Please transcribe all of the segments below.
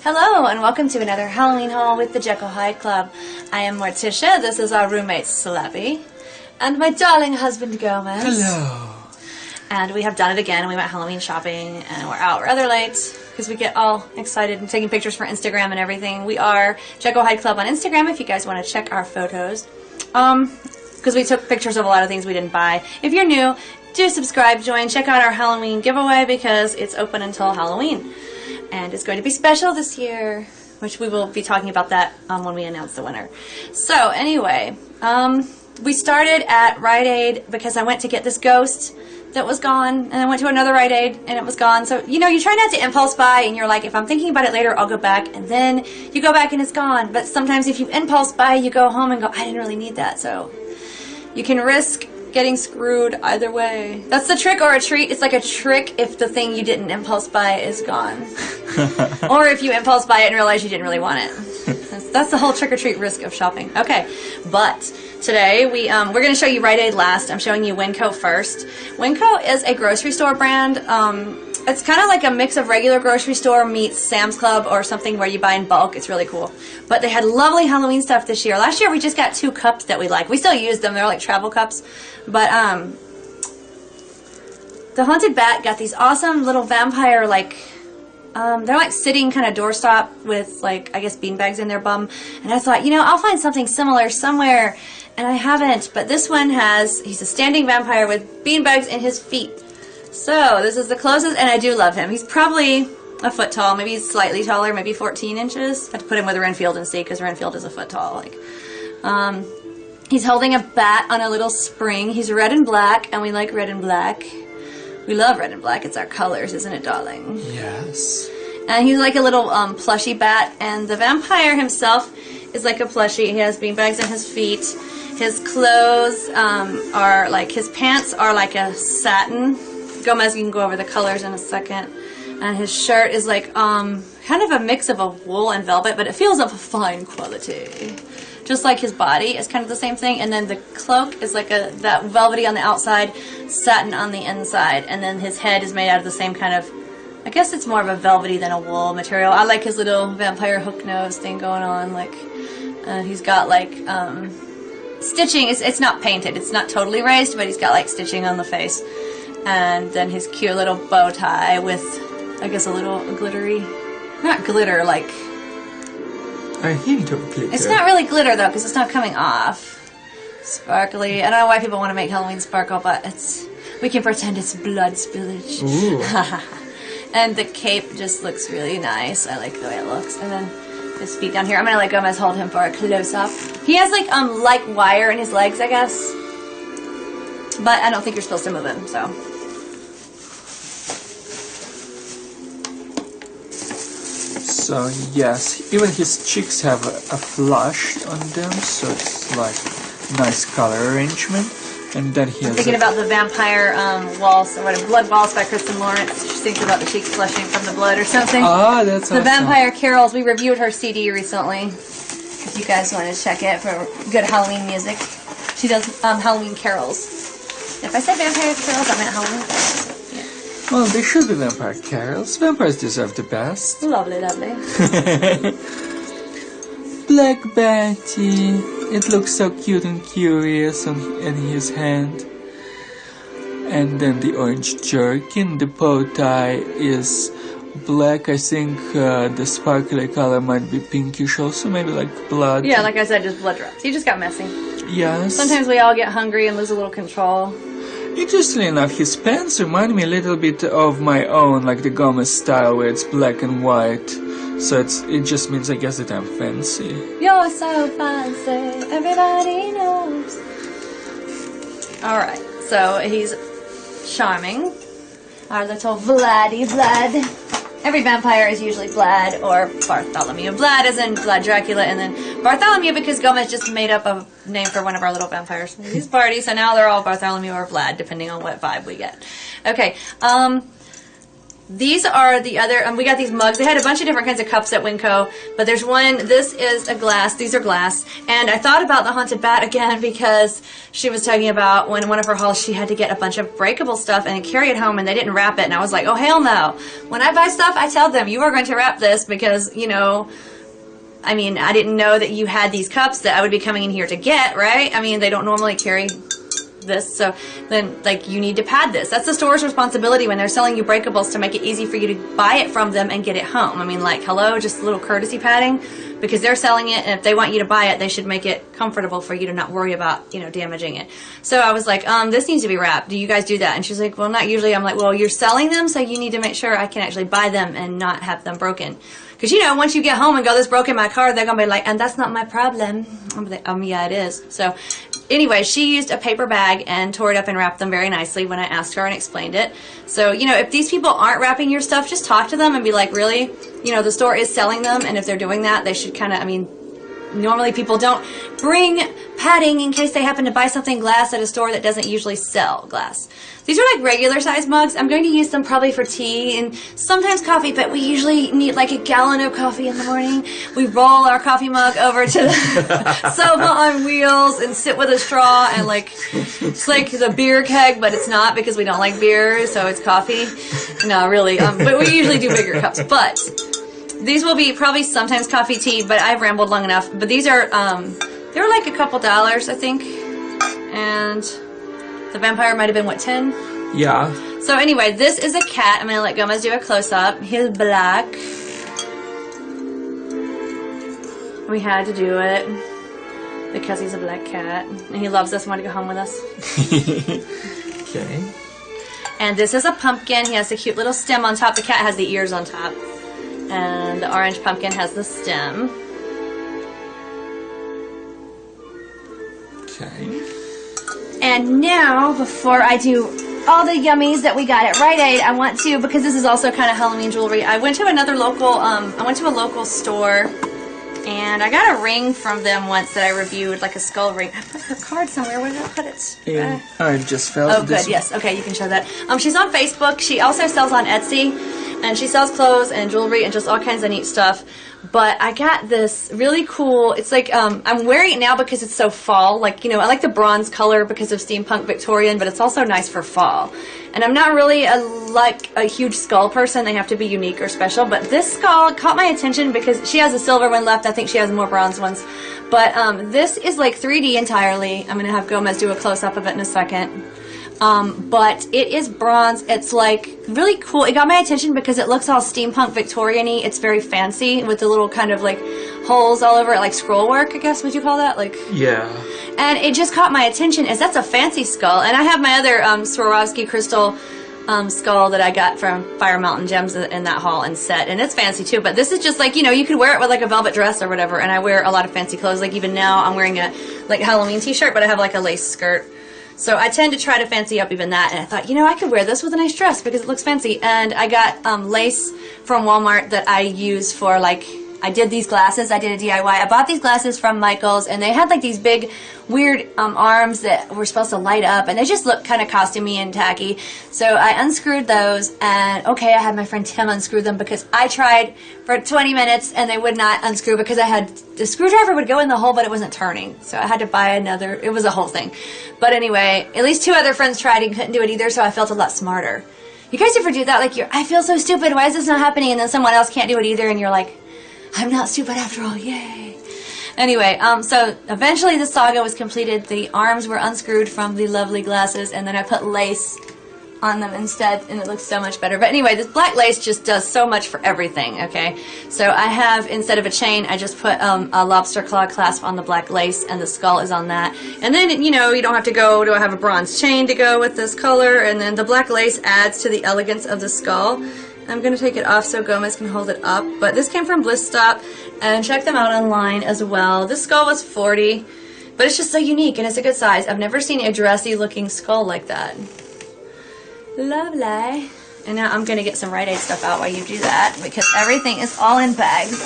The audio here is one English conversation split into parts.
Hello and welcome to another Halloween haul with the Jekyllhydeclub. I am Morticia, this is our roommate Slappy, and my darling husband Gomez. Hello. And we have done it again. We went Halloween shopping and we're out rather late because we get all excited and taking pictures for Instagram and everything. We are Jekyllhydeclub on Instagram if you guys want to check our photos. Because we took pictures of a lot of things we didn't buy. If you're new, do subscribe, join, check out our Halloween giveaway because it's open until Halloween. And it's going to be special this year, which we will be talking about that when we announce the winner. So anyway, we started at Rite Aid because I went to get this ghost that was gone, and I went to another Rite Aid and it was gone. So, you know, you try not to impulse buy and you're like, if I'm thinking about it later, I'll go back, and then you go back and it's gone. But sometimes if you impulse buy, you go home and go, I didn't really need that. So you can risk getting screwed either way. That's the trick or a treat. It's like a trick if the thing you didn't impulse buy is gone. Or if you impulse buy it and realize you didn't really want it. That's the whole trick or treat risk of shopping. Okay, but today we're going to show you Rite Aid last. I'm showing you Winco first. Winco is a grocery store brand. It's kind of like a mix of regular grocery store meets Sam's Club or something where you buy in bulk. It's really cool. But they had lovely Halloween stuff this year. Last year we just got 2 cups that we like. We still use them. They're like travel cups. But the Haunted Bat got these awesome little vampire, like, they're like sitting kind of doorstop with, like, I guess beanbags in their bum. And I thought, you know, I'll find something similar somewhere. And I haven't. But this one he's a standing vampire with beanbags in his feet. So this is the closest, and I do love him. He's probably a foot tall, maybe he's slightly taller, maybe 14 inches. I have to put him with Renfield and see, because Renfield is a foot tall. Like, he's holding a bat on a little spring. He's red and black, and we like red and black. We love red and black. It's our colors, isn't it, darling? Yes. And he's like a little plushy bat, and the vampire himself is like a plushie. He has beanbags in his feet. His clothes are like, his pants are like a satin. Gomez, you can go over the colors in a second. And his shirt is like kind of a mix of a wool and velvet, but it feels of a fine quality. Just like his body is kind of the same thing. And then the cloak is like that velvety on the outside, satin on the inside. And then his head is made out of the same kind of, I guess it's more of a velvety than a wool material. I like his little vampire hook nose thing going on. Like, he's got like stitching. It's not painted. It's not totally raised, but he's got like stitching on the face. And then his cute little bow tie with, I guess, a little glittery, not glitter, like, A hint of glitter. It's not really glitter though, because it's not coming off. Sparkly. I don't know why people want to make Halloween sparkle, but we can pretend it's blood spillage. Ooh. And the cape just looks really nice. I like the way it looks. And then his feet down here. I'm gonna let Gomez hold him for a close-up. He has like wire in his legs, I guess. But I don't think you're supposed to move him, so. So, yes, even his cheeks have a flush on them, so it's like nice color arrangement. And then he has thinking about the vampire waltz, or what, Blood Waltz by Kristen Lawrence. She thinks about the cheeks flushing from the blood or something. Ah, that's The awesome. Vampire Carols. We reviewed her CD recently. If you guys want to check it for good Halloween music. She does Halloween carols. If I said Vampire Carols, I meant Halloween carols. Yeah. Well, they should be vampire carols. Vampires deserve the best. Lovely, lovely. Black Betty. It looks so cute and curious in his hand. And then the orange jerkin. The bow tie is black. I think the sparkly color might be pinkish also, maybe like blood. Yeah, like I said, just blood drops. You just got messy. Yes. Sometimes we all get hungry and lose a little control. Interestingly enough, his pants remind me a little bit of my own, like the Gomez style, where it's black and white. So it just means, I guess, that I'm fancy. You're so fancy, everybody knows. Alright, so he's charming. Our little Vladdy Vlad. Every vampire is usually Vlad or Bartholomew. Vlad is in Vlad Dracula, and then Bartholomew because Gomez just made up a name for one of our little vampires. He's Barty, so now they're all Bartholomew or Vlad, depending on what vibe we get. Okay, These are the other, we got these mugs. They had a bunch of different kinds of cups at Winco, but there's one, this is a glass, these are glass, and I thought about the Haunted Bat again because she was talking about when in one of her hauls she had to get a bunch of breakable stuff and carry it home and they didn't wrap it, and I was like, oh hell no. When I buy stuff, I tell them, you are going to wrap this because, you know, I mean, I didn't know that you had these cups that I would be coming in here to get, right? I mean, they don't normally carry this, so then like you need to pad this. That's the store's responsibility when they're selling you breakables, to make it easy for you to buy it from them and get it home. I mean, like, hello, just a little courtesy padding, because they're selling it, and if they want you to buy it, they should make it comfortable for you to not worry about, you know, damaging it. So I was like, this needs to be wrapped. Do you guys do that? And she's like, well, not usually. I'm like, well, you're selling them, so you need to make sure I can actually buy them and not have them broken. Because, you know, once you get home and go, this broke in my car, they're going to be like, and that's not my problem. I'm like, yeah, it is. So anyway, she used a paper bag and tore it up and wrapped them very nicely when I asked her and explained it. So, you know, if these people aren't wrapping your stuff, just talk to them and be like, really? You know, the store is selling them, and if they're doing that, they should kind of, I mean, normally people don't bring padding in case they happen to buy something glass at a store that doesn't usually sell glass. These are like regular size mugs. I'm going to use them probably for tea and sometimes coffee, but we usually need like a gallon of coffee in the morning. We roll our coffee mug over to the sofa on wheels and sit with a straw, and like, it's like the beer keg, but it's not because we don't like beer, so it's coffee. No, really, but we usually do bigger cups. But these will be probably sometimes coffee, tea, but I've rambled long enough. But these are, they're like a couple dollars, I think. And the vampire might have been, what, 10? Yeah. So anyway, this is a cat. I'm going to let Gomez do a close-up. He's black. We had to do it because he's a black cat. And he loves us and wanted to go home with us. Okay. And this is a pumpkin. He has a cute little stem on top. The cat has the ears on top. And the orange pumpkin has the stem. Okay. And now, before I do all the yummies that we got at Rite Aid, I want to, because this is also kind of Halloween jewelry, I went to another local, I went to a local store, and I got a ring from them once that I reviewed, like a skull ring. I put her card somewhere. Where did I put it? Yeah, I just felt Oh, good, yes. Okay, you can show that. She's on Facebook. She also sells on Etsy, and she sells clothes and jewelry and just all kinds of neat stuff. But I got this really cool, it's like, I'm wearing it now because it's so fall. Like, you know, I like the bronze color because of steampunk Victorian, but it's also nice for fall. And I'm not really a huge skull person. They have to be unique or special. But this skull caught my attention because she has a silver one left. I think she has more bronze ones. But this is like 3D entirely. I'm going to have Gomez do a close-up of it in a second. But it is bronze. It's like really cool. It got my attention because it looks all steampunk Victorian-y. It's very fancy with the little kind of like holes all over it, like scroll work, I guess. Would you call that? Like, yeah. And it just caught my attention as that's a fancy skull. And I have my other Swarovski crystal skull that I got from Fire Mountain Gems in that haul and set, and it's fancy too. But this is just like, you know, you could wear it with like a velvet dress or whatever. And I wear a lot of fancy clothes. Like even now, I'm wearing a like Halloween T-shirt, but I have like a lace skirt. So I tend to try to fancy up even that, and I thought, you know, I could wear this with a nice dress because it looks fancy. And I got lace from Walmart that I use for, like, I did these glasses. I did a DIY. I bought these glasses from Michael's, and they had like these big, weird arms that were supposed to light up, and they just looked kind of costumey and tacky. So I unscrewed those, and okay, I had my friend Tim unscrew them because I tried for 20 minutes, and they would not unscrew because I had the screwdriver would go in the hole, but it wasn't turning. So I had to buy another. It was a whole thing. But anyway, at least 2 other friends tried and couldn't do it either, so I felt a lot smarter. You guys ever do that? Like, I feel so stupid. Why is this not happening? And then someone else can't do it either, and you're like, I'm not stupid after all, yay. Anyway, so eventually the saga was completed. The arms were unscrewed from the lovely glasses, and then I put lace on them instead, and it looks so much better. But anyway, this black lace just does so much for everything, okay? So I have, instead of a chain, I just put a lobster claw clasp on the black lace, and the skull is on that. And then, you know, you don't have to go, do I have a bronze chain to go with this color? And then the black lace adds to the elegance of the skull. I'm going to take it off so Gomez can hold it up. But this came from Bliss Stop, and check them out online as well. This skull was $40, but it's just so unique, and it's a good size. I've never seen a dressy-looking skull like that. Lovely. And now I'm going to get some Rite Aid stuff out while you do that, because everything is all in bags.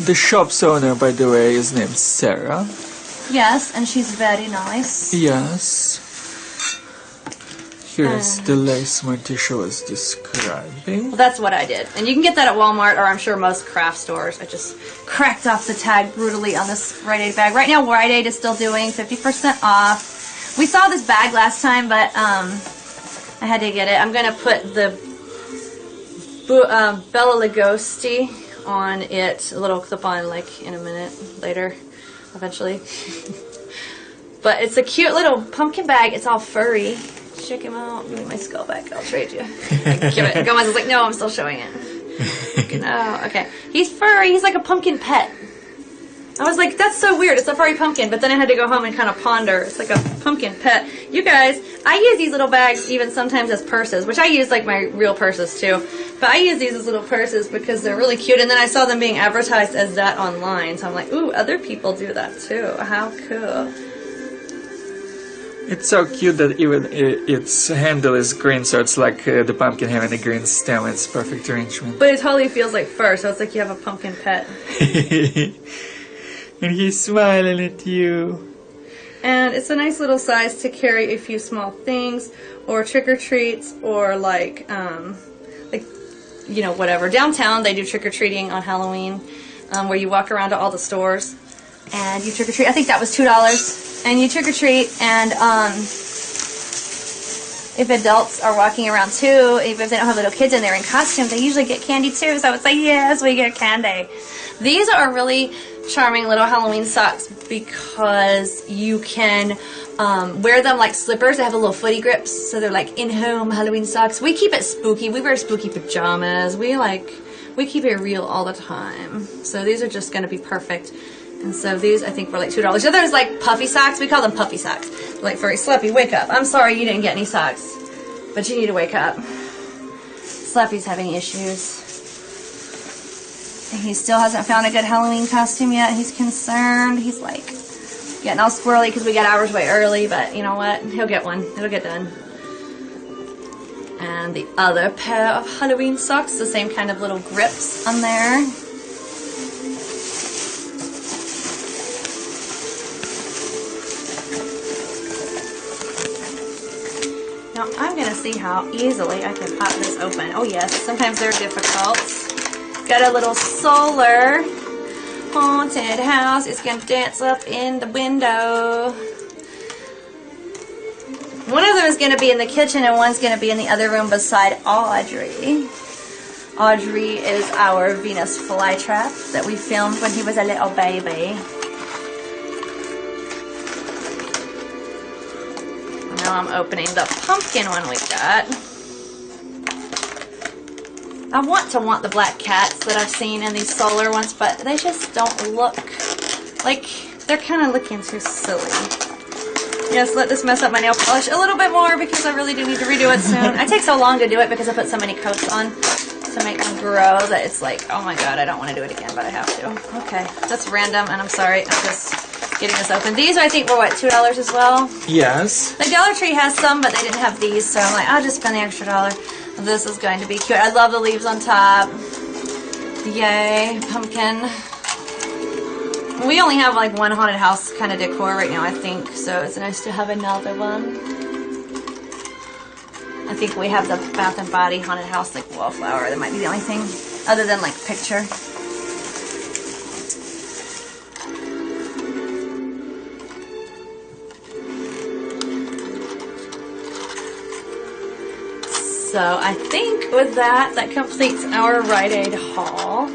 The shop's owner, by the way, is named Sarah. Yes, and she's very nice. Yes. Here's the lace Morticia was describing. Well, that's what I did. And you can get that at Walmart, or I'm sure most craft stores. I just cracked off the tag brutally on this Rite Aid bag. Right now, Rite Aid is still doing 50% off. We saw this bag last time, but I had to get it. I'm going to put the Bella Lugosi on it. A little clip-on, like, in a minute later, eventually. But it's a cute little pumpkin bag. It's all furry. Check him out. Give me my skull back. I'll trade you. Give it. Gomez was like, no, I'm still showing it. No, okay. He's furry. He's like a pumpkin pet. I was like, that's so weird. It's a furry pumpkin. But then I had to go home and kind of ponder. It's like a pumpkin pet. You guys, I use these little bags even sometimes as purses, which I use like my real purses too. But I use these as little purses because they're really cute. And then I saw them being advertised as that online. So I'm like, ooh, other people do that too. How cool. It's so cute that even its handle is green, so it's like the pumpkin having a green stem. It's perfect arrangement. But it totally feels like fur, so it's like you have a pumpkin pet. And he's smiling at you. And it's a nice little size to carry a few small things, or trick-or-treats, or like, you know, whatever. Downtown, they do trick-or-treating on Halloween, where you walk around to all the stores, and you trick-or-treat. I think that was $2. And you trick-or-treat, and if adults are walking around too, even if they don't have little kids and they're in costume, they usually get candy too. So it's like, yes, we get candy. These are really charming little Halloween socks because you can wear them like slippers. They have a little footy grips, so they're like in-home Halloween socks. We keep it spooky. We wear spooky pajamas. We keep it real all the time. So these are just going to be perfect. And so these, I think, were like $2. The others like puffy socks. We call them puffy socks. Like furry. Slappy, wake up. I'm sorry you didn't get any socks, but you need to wake up. Slappy's having issues. And he still hasn't found a good Halloween costume yet. He's concerned. He's like getting all squirrely because we got ours way early, but you know what? He'll get one. It'll get done. And the other pair of Halloween socks, the same kind of little grips on there. Now I'm going to see how easily I can pop this open. Oh yes, sometimes they're difficult. Got a little solar haunted house. It's going to dance up in the window. One of them is going to be in the kitchen and one's going to be in the other room beside Audrey. Audrey is our Venus flytrap that we filmed when he was a little baby. Now I'm opening the pumpkin one we got. I want the black cats that I've seen in these solar ones, but they just don't look like, they're kind of looking too silly. Yes, let this mess up my nail polish a little bit more because I really do need to redo it soon. I take so long to do it because I put so many coats on to make them grow that it's like, oh my god, I don't want to do it again, but I have to. Okay, that's random, and I'm sorry. I'm just getting this open. These, I think, were what, $2 as well? Yes. The Dollar Tree has some, but they didn't have these, so I'm like, I'll just spend the extra $1. This is going to be cute. I love the leaves on top. Yay, pumpkin. We only have like one haunted house kind of decor right now, I think, so it's nice to have another one. I think we have the Bath and Body haunted house like wallflower. That might be the only thing other than like picture. So I think with that completes our Rite Aid haul.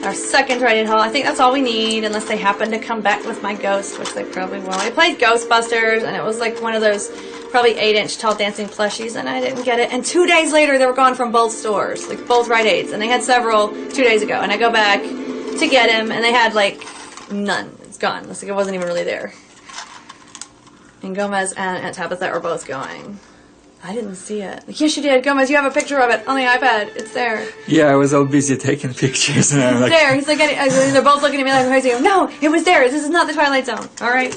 Our second Rite Aid haul. I think that's all we need unless they happen to come back with my ghost, which they probably won't. We played Ghostbusters and it was like one of those probably 8-inch tall dancing plushies and I didn't get it. And 2 days later they were gone from both stores, like both Rite Aids. And they had several 2 days ago. And I go back to get him and they had like none. It's gone. It's like it wasn't even really there. And Gomez and Aunt Tabitha are both going. I didn't see it. Yes, you did. Gomez, you have a picture of it on the iPad. It's there. Yeah, I was all busy taking pictures. And I'm like, there. He's like, they're both looking at me like crazy. No, it was there. This is not the Twilight Zone. All right.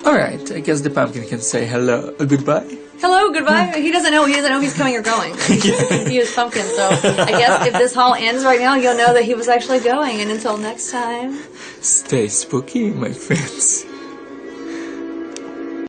All right. I guess the pumpkin can say hello, goodbye. Hello, goodbye. He doesn't know. He doesn't know he's coming or going. He's just a confused pumpkin. So I guess if this haul ends right now, you'll know that he was actually going. And until next time, stay spooky, my friends.